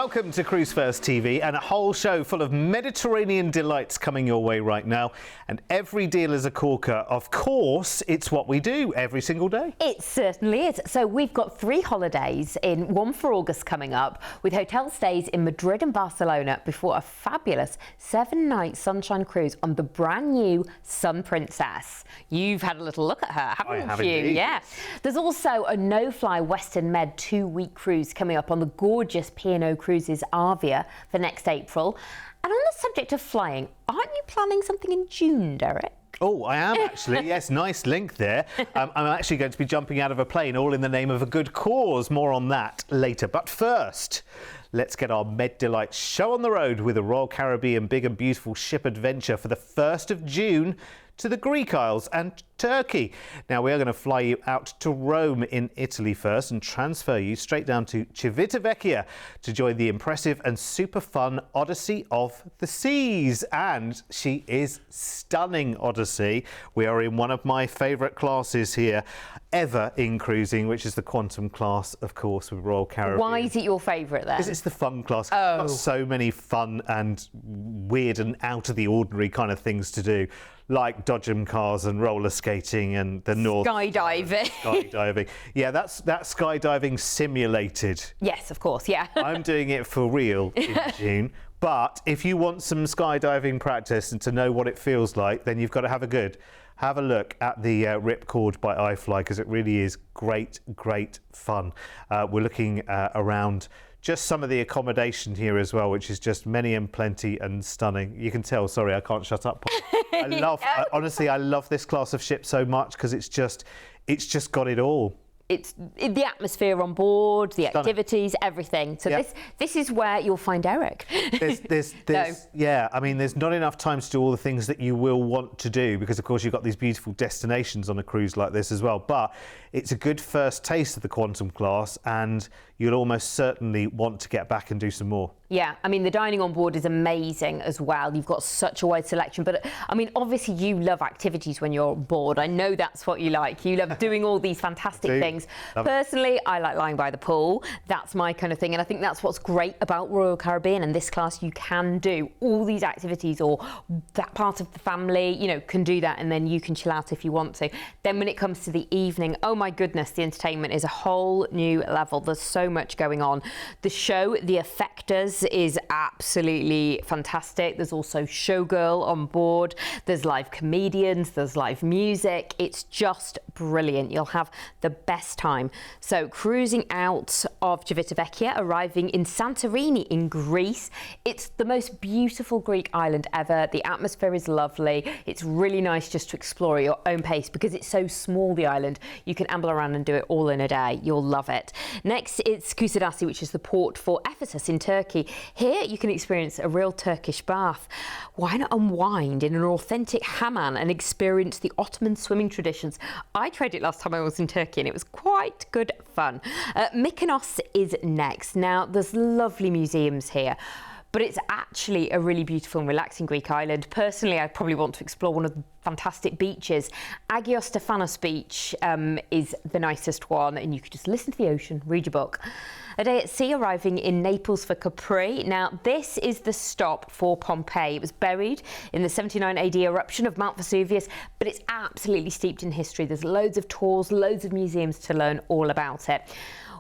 Welcome to Cruise1st TV and a whole show full of Mediterranean delights coming your way right now. And every deal is a corker. Of course, it's what we do every single day. It certainly is. So we've got 3 holidays in, one for August coming up, with hotel stays in Madrid and Barcelona before a fabulous 7-night sunshine cruise on the brand new Sun Princess. You've had a little look at her, haven't you? I have indeed. Yeah. There's also a no-fly Western Med 2-week cruise coming up on the gorgeous P&O Cruises Avia for next April. And on the subject of flying, aren't you planning something in June, Derek? Oh, I am actually. Yes, nice link there. I'm actually going to be jumping out of a plane, all in the name of a good cause. More on that later. But first, let's get our Med Delights show on the road with a Royal Caribbean Big and Beautiful Ship Adventure for the 1st of June to the Greek Isles and Turkey. Now, we are going to fly you out to Rome in Italy first and transfer you straight down to Civitavecchia to join the impressive and super fun Odyssey of the Seas. And she is stunning, Odyssey. We are in one of my favourite classes here ever in cruising, which is the Quantum class, of course, with Royal Caribbean. Why is it your favourite then? Because it's the fun class. Oh. It's got so many fun and weird and out of the ordinary kind of things to do, like dodgem cars and roller skating and the North skydiving. Skydiving. Yeah, that's skydiving simulated. Yes, of course, yeah. I'm doing it for real in June. But if you want some skydiving practice and to know what it feels like, then you've got to have a look at the Ripcord by iFly, because it really is great fun. We're looking around just some of the accommodation here as well, which is just many and plenty and stunning. You can tell, sorry, I can't shut up. Honestly, I love this class of ship so much because it's just got it all. It's the atmosphere on board, the activities, everything. So yeah. this is where you'll find Eric. Yeah, I mean, there's not enough time to do all the things that you will want to do because, of course, you've got these beautiful destinations on a cruise like this as well. But it's a good first taste of the Quantum class, and you'll almost certainly want to get back and do some more. Yeah, I mean, the dining on board is amazing as well. You've got such a wide selection. But, I mean, obviously you love activities when you're on board. I know that's what you like. You love doing all these fantastic things. Personally, I like lying by the pool. That's my kind of thing. And I think that's what's great about Royal Caribbean and this class. You can do all these activities, or that part of the family, you know, can do that. And then you can chill out if you want to. Then when it comes to the evening, oh my goodness, the entertainment is a whole new level. There's so much going on. The show, The Effectors, is absolutely fantastic. There's also Showgirl on board. There's live comedians. There's live music. It's just brilliant. You'll have the best time. So cruising out of Civitavecchia, arriving in Santorini in Greece. It's the most beautiful Greek island ever. The atmosphere is lovely. It's really nice just to explore at your own pace because it's so small, the island. You can amble around and do it all in a day. You'll love it. Next, it's Kuşadası, which is the port for Ephesus in Turkey. Here you can experience a real Turkish bath. Why not unwind in an authentic hammam and experience the Ottoman swimming traditions? I tried it last time I was in Turkey and it was quite good fun. Mykonos is next. Now, there's lovely museums here, but it's actually a really beautiful and relaxing Greek island. Personally, I probably want to explore one of the fantastic beaches. Agios Stefanos Beach is the nicest one, and you could just listen to the ocean, read your book. A day at sea, arriving in Naples for Capri. Now, this is the stop for Pompeii. It was buried in the 79 AD eruption of Mount Vesuvius, but it's absolutely steeped in history. There's loads of tours, loads of museums to learn all about it.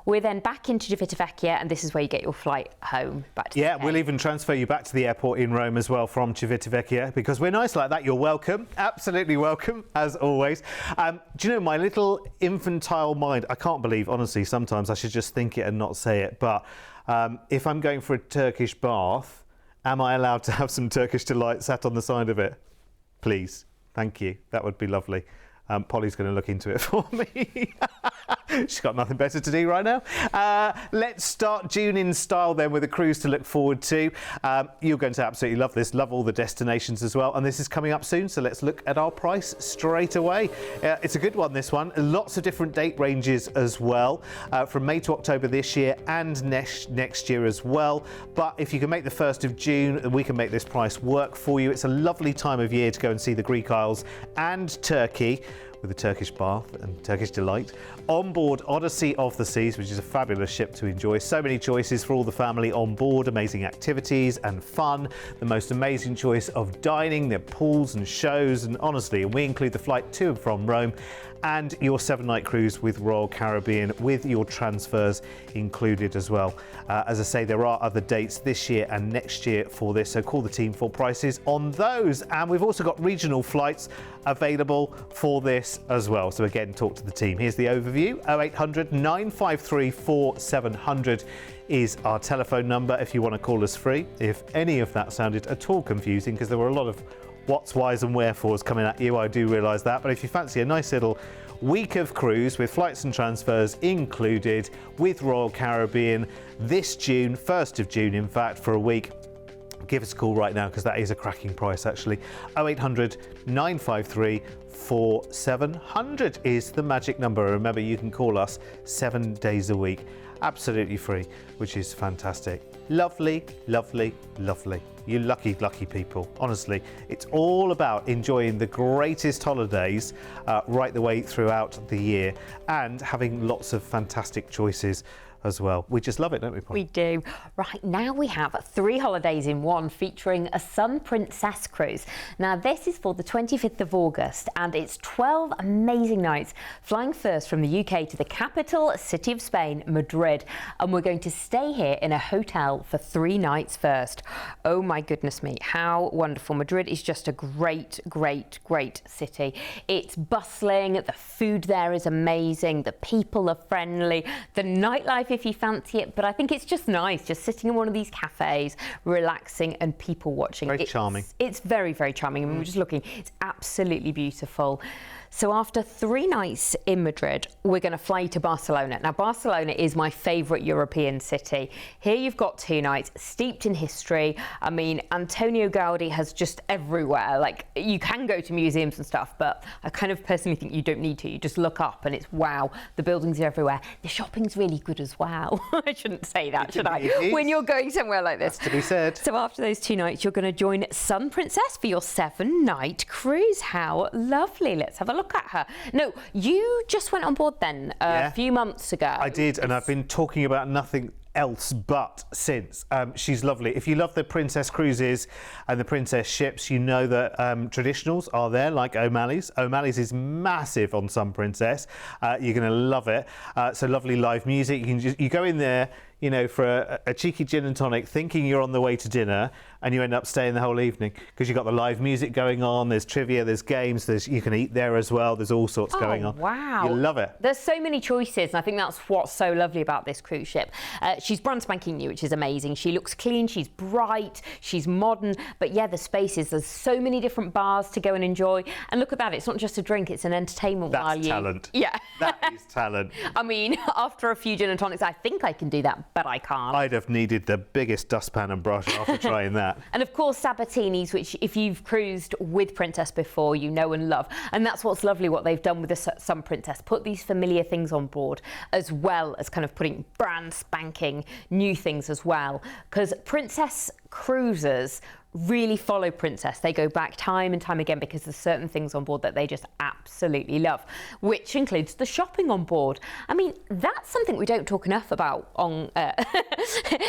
We're then back into Civitavecchia, and this is where you get your flight home back to Yeah, the we'll even transfer you back to the airport in Rome as well from Civitavecchia, because we're nice like that. You're welcome, absolutely welcome, as always. Do you know, my little infantile mind, I can't believe, honestly, sometimes I should just think it and not say it, but if I'm going for a Turkish bath, am I allowed to have some Turkish delight sat on the side of it? Please, thank you, that would be lovely. Polly's going to look into it for me. She's got nothing better to do right now. Let's start June in style then with a cruise to look forward to. You're going to absolutely love this, love all the destinations as well. And this is coming up soon, so let's look at our price straight away. It's a good one, this one. Lots of different date ranges as well, from May to October this year and next year as well. But if you can make the 1st of June, we can make this price work for you. It's a lovely time of year to go and see the Greek Isles and Turkey. with a Turkish bath and Turkish delight. On board Odyssey of the Seas, which is a fabulous ship to enjoy. So many choices for all the family on board, amazing activities and fun, the most amazing choice of dining, their pools and shows, and honestly, we include the flight to and from Rome and your 7-night cruise with Royal Caribbean with your transfers included as well. As I say, there are other dates this year and next year for this, so call the team for prices on those. And we've also got regional flights available for this as well. So again, talk to the team. Here's the overview. 0800 953 4700 is our telephone number if you want to call us free. If any of that sounded at all confusing, because there were a lot of what's, whys and wherefores coming at you, I do realise that. But if you fancy a nice little week of cruise with flights and transfers included with Royal Caribbean this June, 1st of June in fact, for a week, give us a call right now because that is a cracking price actually. 0800 953 4700 is the magic number. Remember, you can call us 7 days a week, absolutely free, which is fantastic. Lovely, lovely, lovely. You lucky, lucky people. Honestly, it's all about enjoying the greatest holidays right the way throughout the year and having lots of fantastic choices as well. We just love it, don't we, Paul? We do. Right, now we have 3 holidays in one featuring a Sun Princess cruise. Now this is for the 25th of August and it's 12 amazing nights flying first from the UK to the capital city of Spain, Madrid. And we're going to stay here in a hotel for 3 nights first. Oh my goodness me, how wonderful. Madrid is just a great, great, great city. It's bustling, the food there is amazing, the people are friendly, the nightlife if you fancy it, but I think it's just nice just sitting in one of these cafes, relaxing and people watching. Very charming. It's very, very charming. I mean, we're just looking, it's absolutely beautiful. So after 3 nights in Madrid, we're going to fly to Barcelona. Now, Barcelona is my favourite European city. Here you've got 2 nights steeped in history. I mean, Antonio Gaudi has just everywhere. Like, you can go to museums and stuff, but I kind of personally think you don't need to. You just look up and it's wow, the buildings are everywhere. The shopping's really good as well. I shouldn't say that, should I? When you're going somewhere like this. That's to be said. So after those 2 nights, you're going to join Sun Princess for your 7-night cruise. How lovely. Let's have a look at her. No, you just went on board then a few months ago. I did, and I've been talking about nothing else but since. She's lovely. If you love the Princess cruises and the Princess ships, you know that traditionals are there, like O'Malley's. O'Malley's is massive on Sun Princess. You're going to love it. So lovely live music. You can you go in there, you know, for a cheeky gin and tonic, thinking you're on the way to dinner, and you end up staying the whole evening because you've got the live music going on. There's trivia, there's games, you can eat there as well. There's all sorts going on. Wow. You love it. There's so many choices, and I think that's what's so lovely about this cruise ship. She's brand spanking new, which is amazing. She looks clean, she's bright, she's modern, but yeah, the spaces, there's so many different bars to go and enjoy. And look at that, it's not just a drink, it's an entertainment while you... That's talent. Yeah. That is talent. I mean, after a few gin and tonics, I think I can do that, but I can't. I'd have needed the biggest dustpan and brush after trying that. And of course, Sabatini's, which if you've cruised with Princess before, you know and love. And that's what's lovely, what they've done with the Sun Princess. Put these familiar things on board, as well as kind of putting brand spanking new things as well. Because Princess cruisers really follow Princess. They go back time and time again because there's certain things on board that they just absolutely love, which includes the shopping on board. I mean, that's something we don't talk enough about on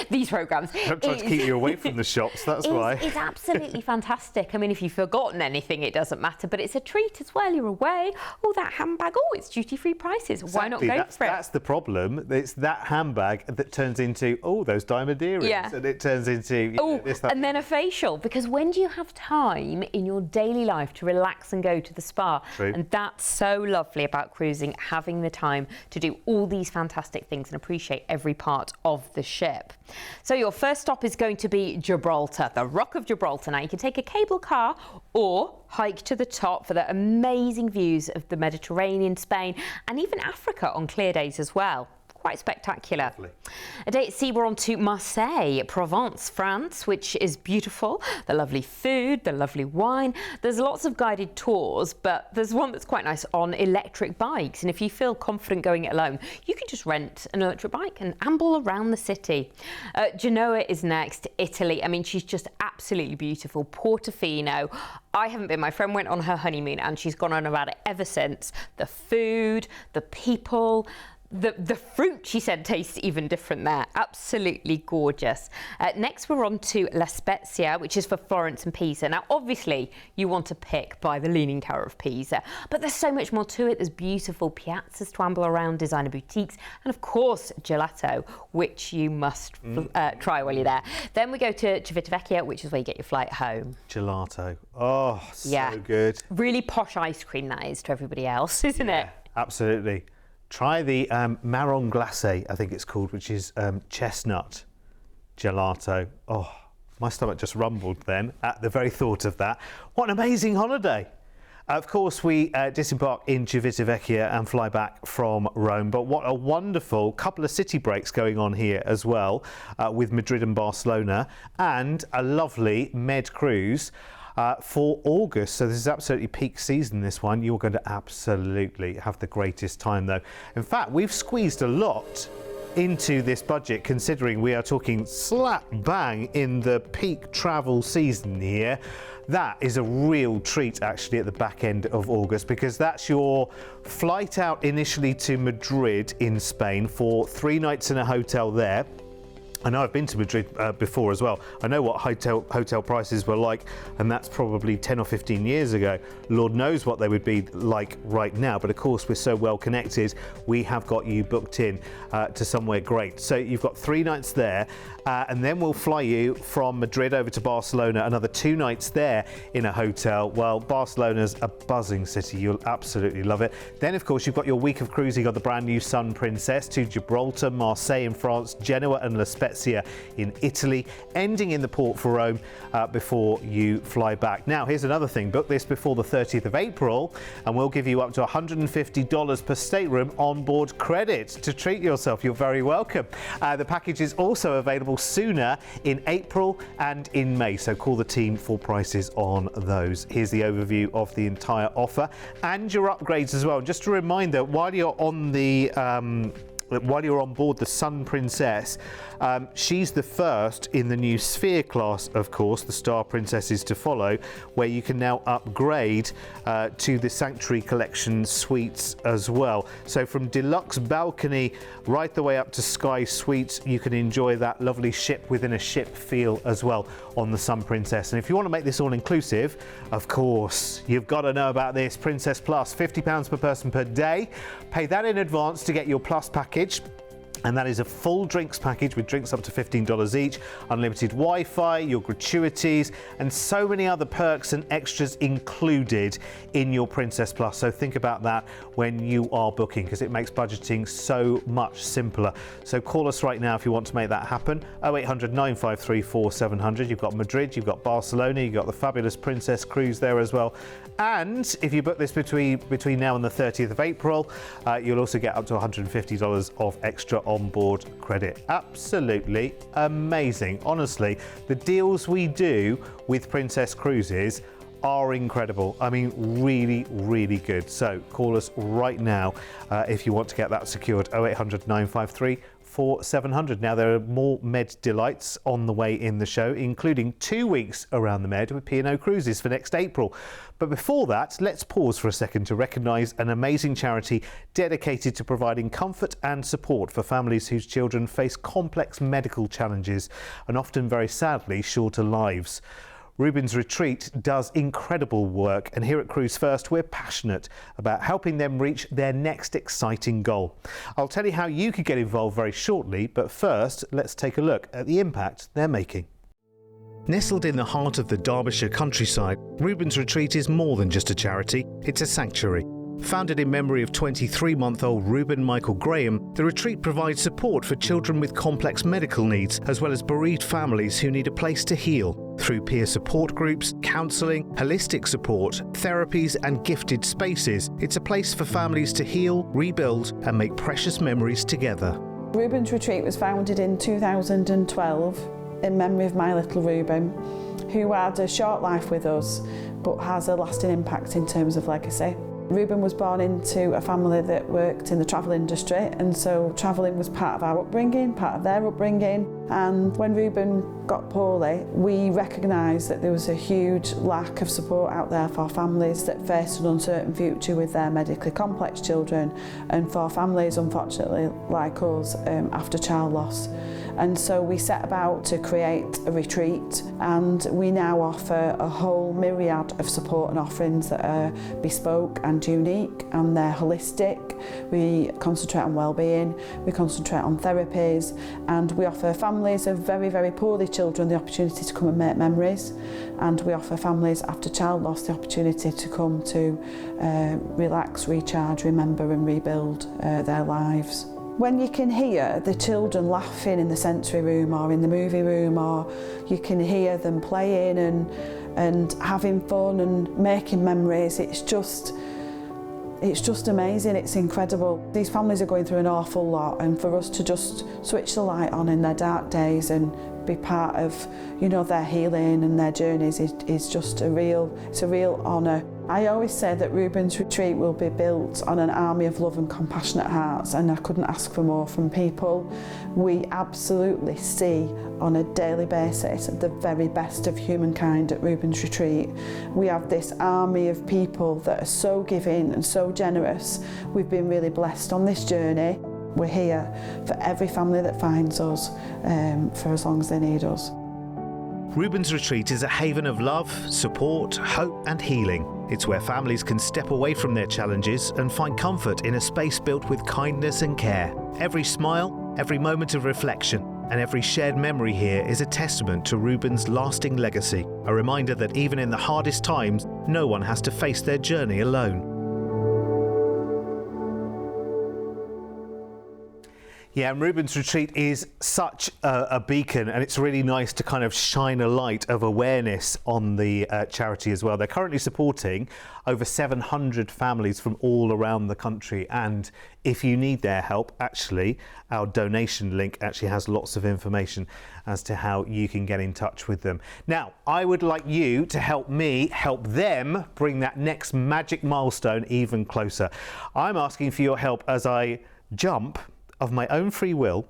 these programmes. I'm trying to keep you away from the shops, that's why. It's absolutely fantastic. I mean, if you've forgotten anything, it doesn't matter, but it's a treat as well. You're away. Oh, that handbag. Oh, it's duty-free prices. Exactly. Why not go for it? That's the problem. It's that handbag that turns into, oh, those diamond earrings. Yeah. And it turns into, this, that. And then a facial. Because when do you have time in your daily life to relax and go to the spa? True. And that's so lovely about cruising, having the time to do all these fantastic things and appreciate every part of the ship. So your first stop is going to be Gibraltar, the Rock of Gibraltar. Now you can take a cable car or hike to the top for the amazing views of the Mediterranean, Spain, and even Africa on clear days as well. quite spectacular. Lovely. A day at sea, we're on to Marseille, Provence, France, which is beautiful. The lovely food, the lovely wine. There's lots of guided tours, but there's one that's quite nice on electric bikes. And if you feel confident going it alone, you can just rent an electric bike and amble around the city. Genoa is next, Italy. I mean, she's just absolutely beautiful. Portofino. I haven't been. My friend went on her honeymoon and she's gone on about it ever since. The food, the people, the fruit, she said, tastes even different there. Absolutely gorgeous. Next, we're on to La Spezia, which is for Florence and Pisa. Now, obviously, you want to pick by the Leaning Tower of Pisa, but there's so much more to it. There's beautiful piazzas to amble around, designer boutiques, and of course, gelato, which you must try while you're there. Then we go to Civitavecchia, which is where you get your flight home. Gelato. Oh, so good. Really posh ice cream, that is, to everybody else, isn't it? Absolutely. Try the marron glacé, I think it's called, which is chestnut gelato. Oh, my stomach just rumbled then at the very thought of that. What an amazing holiday. Of course, we disembark in Civitavecchia and fly back from Rome, but what a wonderful couple of city breaks going on here as well, with Madrid and Barcelona, and a lovely Med cruise for August. So this is absolutely peak season, this one. You're going to absolutely have the greatest time though. In fact, we've squeezed a lot into this budget, considering we are talking slap bang in the peak travel season here. That is a real treat actually at the back end of August, because that's your flight out initially to Madrid in Spain for 3 nights in a hotel there. I know I've been to Madrid before as well. I know what hotel prices were like, and that's probably 10 or 15 years ago. Lord knows what they would be like right now, but of course we're so well connected, we have got you booked in to somewhere great. So you've got 3 nights there, and then we'll fly you from Madrid over to Barcelona, another 2 nights there in a hotel. Well, Barcelona's a buzzing city, you'll absolutely love it. Then of course you've got your week of cruising on the brand new Sun Princess to Gibraltar, Marseille in France, Genoa and La Spezia in Italy, ending in the port for Rome before you fly back. Now, here's another thing. Book this before the 30th of April and we'll give you up to $150 per stateroom onboard credit to treat yourself. You're very welcome. The package is also available sooner in April and in May, so call the team for prices on those. Here's the overview of the entire offer and your upgrades as well. Just a reminder, while you're on board the Sun Princess, she's the first in the new Sphere class, of course, the Star Princesses to follow, where you can now upgrade to the Sanctuary Collection suites as well. So from deluxe balcony right the way up to Sky Suites, you can enjoy that lovely ship within a ship feel as well on the Sun Princess. And if you want to make this all inclusive, of course, you've got to know about this Princess Plus, £50 per person per day. Pay that in advance to get your Plus package. And that is a full drinks package with drinks up to $15 each, unlimited Wi-Fi, your gratuities, and so many other perks and extras included in your Princess Plus. So think about that when you are booking, because it makes budgeting so much simpler. So call us right now if you want to make that happen. 0800 953 4700. You've got Madrid, you've got Barcelona, you've got the fabulous Princess Cruise there as well. And if you book this between now and the 30th of April, you'll also get up to $150 of extra onboard credit. Absolutely amazing. Honestly, the deals we do with Princess Cruises are incredible. I mean, really, really good. So call us right now if you want to get that secured. 0800 953 4700. Now, there are more Med delights on the way in the show, including 2 weeks around the Med with P&O Cruises for next April. But before that, let's pause for a second to recognise an amazing charity dedicated to providing comfort and support for families whose children face complex medical challenges and often, very sadly, shorter lives. Reuben's Retreat does incredible work, and here at Cruise1st we're passionate about helping them reach their next exciting goal. I'll tell you how you could get involved very shortly, but first let's take a look at the impact they're making. Nestled in the heart of the Derbyshire countryside, Reuben's Retreat is more than just a charity, it's a sanctuary. Founded in memory of 23-month-old Reuben Michael Graham, the retreat provides support for children with complex medical needs, as well as bereaved families who need a place to heal. Through peer support groups, counselling, holistic support, therapies and gifted spaces, it's a place for families to heal, rebuild and make precious memories together. Reuben's Retreat was founded in 2012 in memory of my little Reuben, who had a short life with us but has a lasting impact in terms of legacy. Reuben was born into a family that worked in the travel industry, and so travelling was part of our upbringing, part of their upbringing. And when Reuben got poorly, we recognised that there was a huge lack of support out there for families that faced an uncertain future with their medically complex children, and for families, unfortunately, like us, after child loss. And so we set about to create a retreat, and we now offer a whole myriad of support and offerings that are bespoke and unique, and they're holistic. We concentrate on wellbeing, we concentrate on therapies, and we offer families of very, very poorly children the opportunity to come and make memories, and we offer families after child loss the opportunity to come to relax, recharge, remember and rebuild their lives. When you can hear the children laughing in the sensory room or in the movie room, or you can hear them playing and having fun and making memories, it's just amazing, it's incredible. These families are going through an awful lot, and for us to just switch the light on in their dark days and be part of, you know, their healing and their journeys is just a real honour. I always say that Reuben's Retreat will be built on an army of love and compassionate hearts, and I couldn't ask for more from people. We absolutely see on a daily basis the very best of humankind at Reuben's Retreat. We have this army of people that are so giving and so generous. We've been really blessed on this journey. We're here for every family that finds us, for as long as they need us. Reuben's Retreat is a haven of love, support, hope and healing. It's where families can step away from their challenges and find comfort in a space built with kindness and care. Every smile, every moment of reflection and every shared memory here is a testament to Reuben's lasting legacy, a reminder that even in the hardest times, no one has to face their journey alone. Yeah, and Reuben's Retreat is such a beacon, and it's really nice to kind of shine a light of awareness on the charity as well. They're currently supporting over 700 families from all around the country, and if you need their help, actually, our donation link actually has lots of information as to how you can get in touch with them. Now, I would like you to help me help them bring that next magic milestone even closer. I'm asking for your help as I jump of my own free will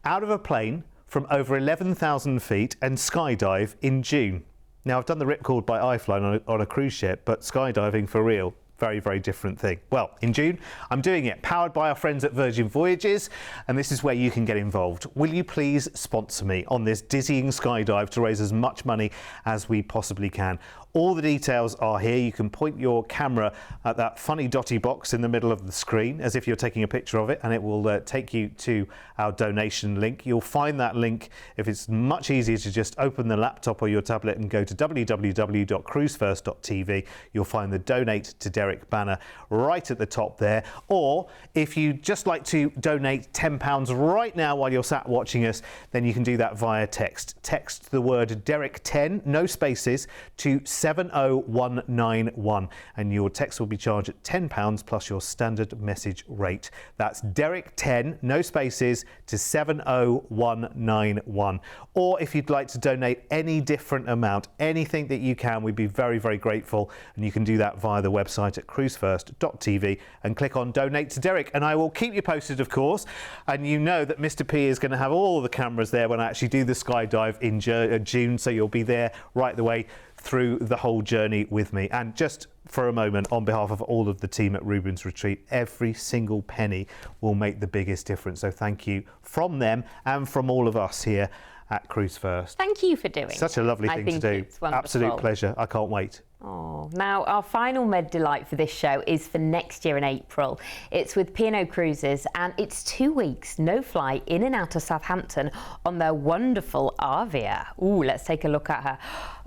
out of a plane from over 11,000 feet and skydive in June. Now, I've done the ripcord by iFlying on a cruise ship, but skydiving for real, very, very different thing. Well, in June, I'm doing it, powered by our friends at Virgin Voyages, and this is where you can get involved. Will you please sponsor me on this dizzying skydive to raise as much money as we possibly can? All the details are here. You can point your camera at that funny dotty box in the middle of the screen as if you're taking a picture of it, and it will take you to our donation link. You'll find that link, if it's much easier to just open the laptop or your tablet and go to www.cruise1st.tv. You'll find the Donate to Derek banner right at the top there. Or if you just like to donate £10 right now while you're sat watching us, then you can do that via text. Text the word Derek10, no spaces, to 70191, and your text will be charged at £10 plus your standard message rate. That's Derek10, no spaces, to 70191. Or if you'd like to donate any different amount, anything that you can, we'd be very, very grateful. And you can do that via the website at cruise1st.tv and click on Donate to Derek. And I will keep you posted, of course. And you know that Mr. P is going to have all the cameras there when I actually do the skydive in June, so you'll be there right the way through the whole journey with me. And just for a moment, on behalf of all of the team at Reuben's Retreat, every single penny will make the biggest difference. So thank you from them and from all of us here at Cruise First. Thank you for doing Such a lovely thing to do. It's wonderful. Absolute pleasure. I can't wait. Oh, now our final Med Delight for this show is for next year in April. It's with P&O Cruises, and it's 2 weeks, no fly, in and out of Southampton on their wonderful Avia. Ooh, let's take a look at her.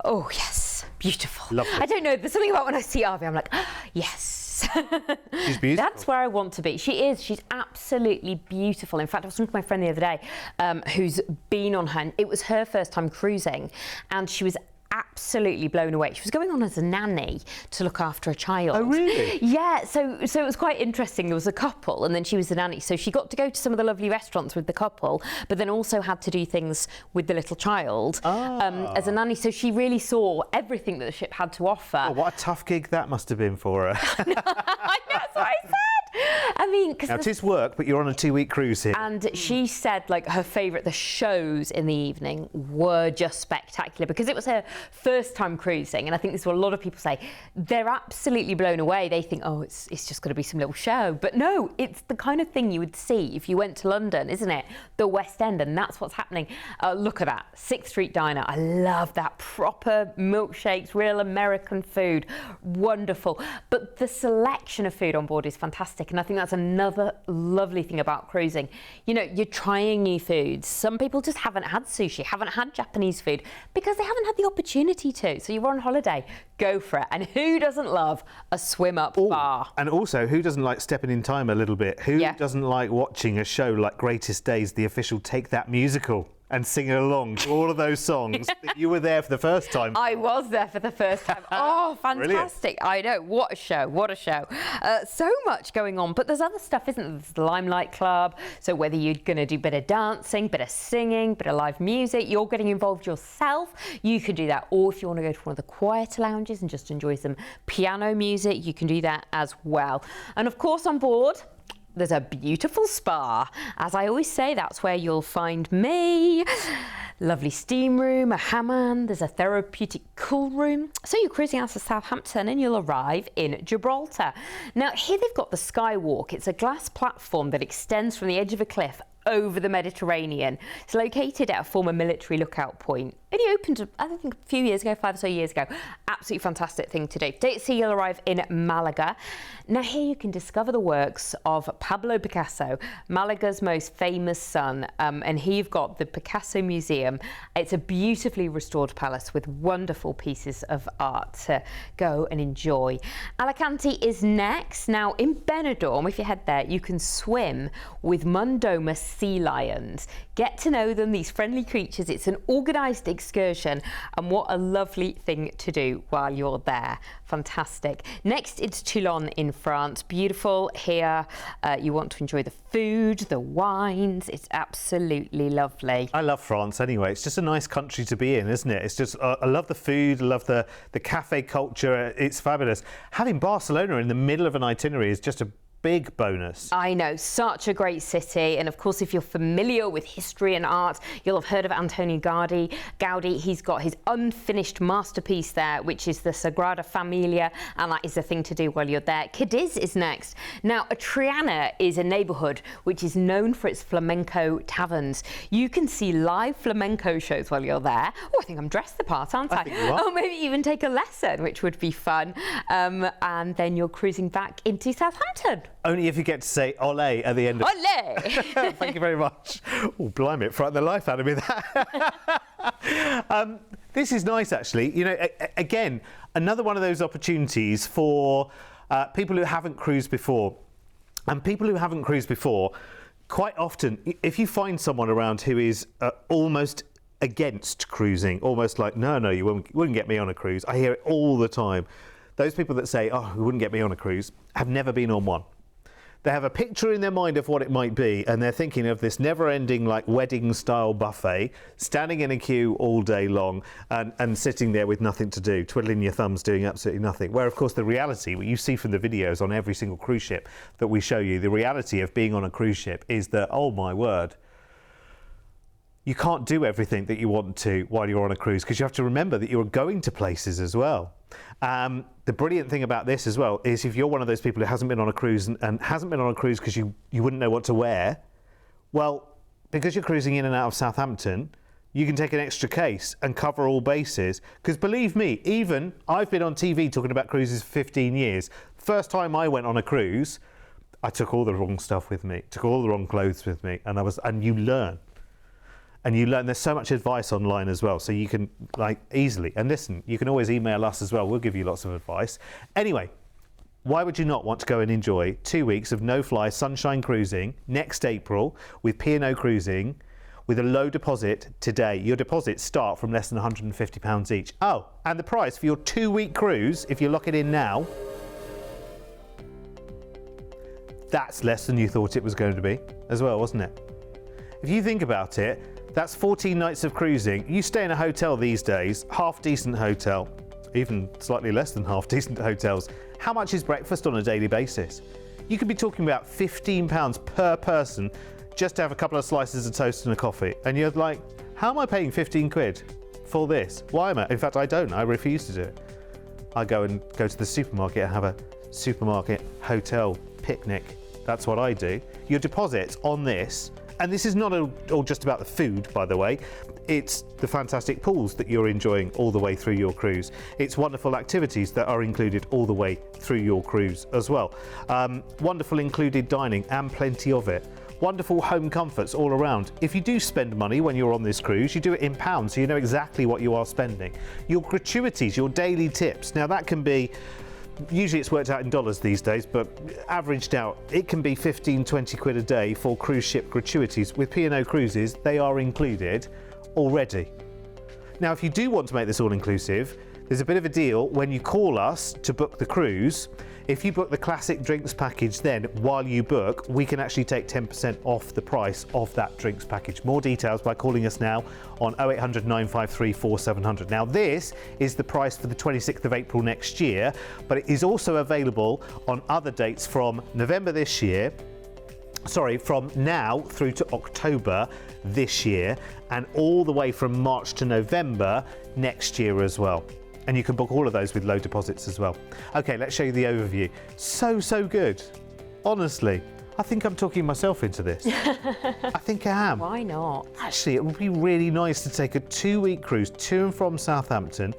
Oh, yes, beautiful. Lovely. I don't know, there's something about when I see Avia, I'm like, yes. She's beautiful. That's where I want to be. She is. She's absolutely beautiful. In fact, I was talking to my friend the other day who's been on her. It was her first time cruising, and she was absolutely blown away. She was going on as a nanny to look after a child. Oh, really? Yeah, so it was quite interesting. There was a couple and then she was the nanny. So she got to go to some of the lovely restaurants with the couple, but then also had to do things with the little child as a nanny. So she really saw everything that the ship had to offer. Oh, what a tough gig that must have been for her. I know, that's what I said. I mean, because now, it is work, but you're on a 2-week cruise here. And she said, like, her favourite, the shows in the evening were just spectacular because it was her first time cruising. And I think this is what a lot of people say. They're absolutely blown away. They think, oh, it's just going to be some little show. But no, it's the kind of thing you would see if you went to London, isn't it? The West End, and that's what's happening. Look at that, 6th Street Diner. I love that. Proper milkshakes, real American food. Wonderful. But the selection of food on board is fantastic. And I think that's another lovely thing about cruising. You know, you're trying new foods. Some people just haven't had sushi, haven't had Japanese food because they haven't had the opportunity to. So you're on holiday, go for it. And who doesn't love a swim up bar? And also, who doesn't like stepping in time a little bit? Who doesn't like watching a show like Greatest Days, the official Take That musical? And singing along to all of those songs that you were there for the first time. I was there for the first time. Oh, fantastic. Brilliant. I know. What a show. What a show. So much going on. But there's other stuff, isn't there? There's the Limelight Club. So whether you're going to do a bit of dancing, bit of singing, bit of live music, you're getting involved yourself, you can do that. Or if you want to go to one of the quieter lounges and just enjoy some piano music, you can do that as well. And of course, on board, there's a beautiful spa. As I always say, that's where you'll find me. Lovely steam room, a hammam, there's a therapeutic cool room. So you're cruising out of Southampton and you'll arrive in Gibraltar. Now here they've got the Skywalk. It's a glass platform that extends from the edge of a cliff over the Mediterranean. It's located at a former military lookout point. Only opened, I think, a few years ago, 5 or so years ago. Absolutely fantastic thing to do. Date C, you'll arrive in Malaga. Now here you can discover the works of Pablo Picasso, Malaga's most famous son. And here you've got the Picasso Museum. It's a beautifully restored palace with wonderful pieces of art to go and enjoy. Alicante is next. Now in Benidorm, if you head there, you can swim with Mundoma sea lions. Get to know them, these friendly creatures. It's an organised excursion, and what a lovely thing to do while you're there. Fantastic. Next, it's Toulon in France. Beautiful here. You want to enjoy the food, the wines. It's absolutely lovely. I love France anyway. It's just a nice country to be in, isn't it? It's just, I love the food, I love the cafe culture. It's fabulous. Having Barcelona in the middle of an itinerary is just a big bonus. I know, such a great city. And of course, if you're familiar with history and art, you'll have heard of Antonio Gaudi. He's got his unfinished masterpiece there, which is the Sagrada Familia, and that is the thing to do while you're there. Cadiz is next. Now, Triana is a neighbourhood which is known for its flamenco taverns. You can see live flamenco shows while you're there. Oh, I think I'm dressed the part, aren't I? I think you are. Oh, maybe even take a lesson, which would be fun. And then you're cruising back into Southampton. Only if you get to say ole at the end of Ole! Thank you very much. Oh, blimey, it frightened the life out of me, that. This is nice, actually. You know, again, another one of those opportunities for people who haven't cruised before. And people who haven't cruised before, quite often, if you find someone around who is almost against cruising, almost like, no, you wouldn't get me on a cruise. I hear it all the time. Those people that say, oh, you wouldn't get me on a cruise, have never been on one. They have a picture in their mind of what it might be, and they're thinking of this never-ending, like, wedding-style buffet, standing in a queue all day long and sitting there with nothing to do, twiddling your thumbs, doing absolutely nothing. Where, of course, the reality, what you see from the videos on every single cruise ship that we show you, the reality of being on a cruise ship is that, oh, my word, you can't do everything that you want to while you're on a cruise, because you have to remember that you're going to places as well. The brilliant thing about this as well is if you're one of those people who hasn't been on a cruise and hasn't been on a cruise because you wouldn't know what to wear, well, because you're cruising in and out of Southampton, you can take an extra case and cover all bases. Because believe me, even I've been on TV talking about cruises for 15 years. First time I went on a cruise, I took all the wrong stuff with me, took all the wrong clothes with me, and you learn. And you learn, there's so much advice online as well, so you can, like, easily, and listen, you can always email us as well, we'll give you lots of advice. Anyway, why would you not want to go and enjoy 2 weeks of no-fly sunshine cruising next April with P&O Cruising, with a low deposit today. Your deposits start from less than £150 each. Oh, and the price for your 2-week cruise, if you lock it in now, that's less than you thought it was going to be as well, wasn't it? If you think about it, that's 14 nights of cruising. You stay in a hotel these days, half-decent hotel, even slightly less than half-decent hotels. How much is breakfast on a daily basis? You could be talking about £15 per person just to have a couple of slices of toast and a coffee. And you're like, how am I paying 15 quid for this? Why am I? In fact, I don't. I refuse to do it. I go to the supermarket and have a supermarket hotel picnic. That's what I do. Your deposits on this, and this is not all just about the food, by the way. It's the fantastic pools that you're enjoying all the way through your cruise. It's wonderful activities that are included all the way through your cruise as well. Wonderful included dining and plenty of it. Wonderful home comforts all around. If you do spend money when you're on this cruise, you do it in pounds, so you know exactly what you are spending. Your gratuities, your daily tips. Now that can be, usually it's worked out in dollars these days, but averaged out, it can be 15, 20 quid a day for cruise ship gratuities. With P&O Cruises, they are included already. Now, if you do want to make this all-inclusive, there's a bit of a deal when you call us to book the cruise. If you book the classic drinks package, then while you book, we can actually take 10% off the price of that drinks package. More details by calling us now on 0800 953 4700. Now, this is the price for the 26th of April next year, but it is also available on other dates from November this year, from now through to October this year, and all the way from March to November next year as well. And you can book all of those with low deposits as well. Okay, let's show you the overview. So good. Honestly, I think I'm talking myself into this. I think I am. Why not? Actually, it would be really nice to take a 2-week cruise to and from Southampton.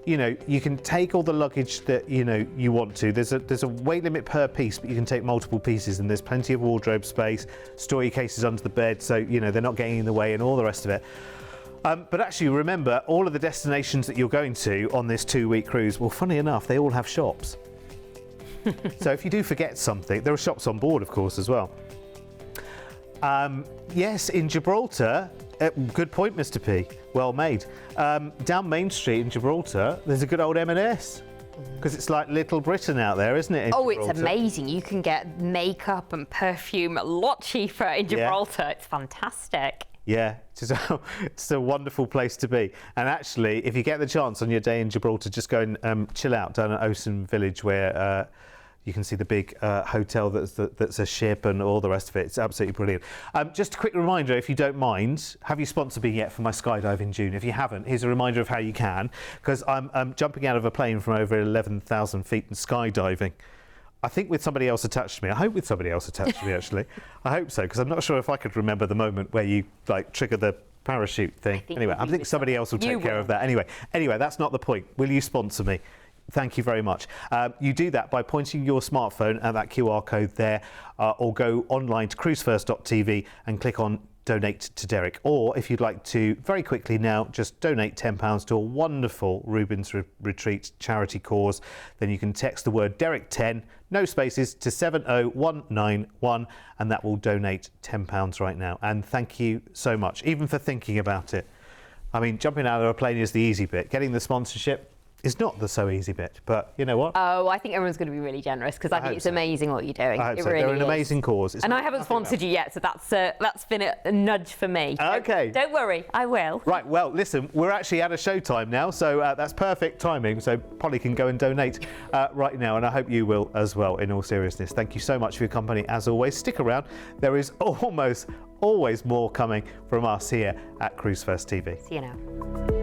You know, you can take all the luggage that, you know, you want to. There's a weight limit per piece, but you can take multiple pieces, and there's plenty of wardrobe space, store your cases under the bed, so, you know, they're not getting in the way and all the rest of it. But actually, remember, all of the destinations that you're going to on this 2-week cruise, well, funny enough, they all have shops. So if you do forget something, there are shops on board, of course, as well. Yes, in Gibraltar, good point, Mr. P. Well made. Down Main Street in Gibraltar, there's a good old M&S. Because it's like Little Britain out there, isn't it? Oh, it's amazing. You can get makeup and perfume a lot cheaper in Gibraltar. Yeah. It's fantastic. Yeah, it's a wonderful place to be. And actually, if you get the chance on your day in Gibraltar, just go and chill out down at Ocean Village, where you can see the big hotel that's a ship and all the rest of it. It's absolutely brilliant. Just a quick reminder, if you don't mind, have you sponsored me yet for my skydive in June? If you haven't, here's a reminder of how you can, because I'm jumping out of a plane from over 11,000 feet and skydiving. I think with somebody else attached to me. I hope with somebody else attached to me, actually. I hope so, because I'm not sure if I could remember the moment where you trigger the parachute thing. Anyway, I think somebody else will take care of that. Anyway, that's not the point. Will you sponsor me? Thank you very much. You do that by pointing your smartphone at that QR code there, or go online to Cruise1st.tv and click on Donate to Derek. Or if you'd like to, very quickly now, just donate £10 to a wonderful Rubens Retreat charity cause, then you can text the word Derek10, no spaces, to 70191, and that will donate £10 right now. And thank you so much, even for thinking about it. I mean, jumping out of a plane is the easy bit. Getting the sponsorship is not the so easy bit, but you know what? Oh, I think everyone's going to be really generous, because I think it's amazing what you're doing. I hope it so. really They're an is. amazing cause. And I haven't sponsored you yet, so that's been a nudge for me. Okay. Don't worry, I will. Right, well, listen, we're actually at a show time now, so that's perfect timing. So Polly can go and donate right now, and I hope you will as well, in all seriousness. Thank you so much for your company, as always. Stick around. There is almost always more coming from us here at Cruise1st TV. See you now.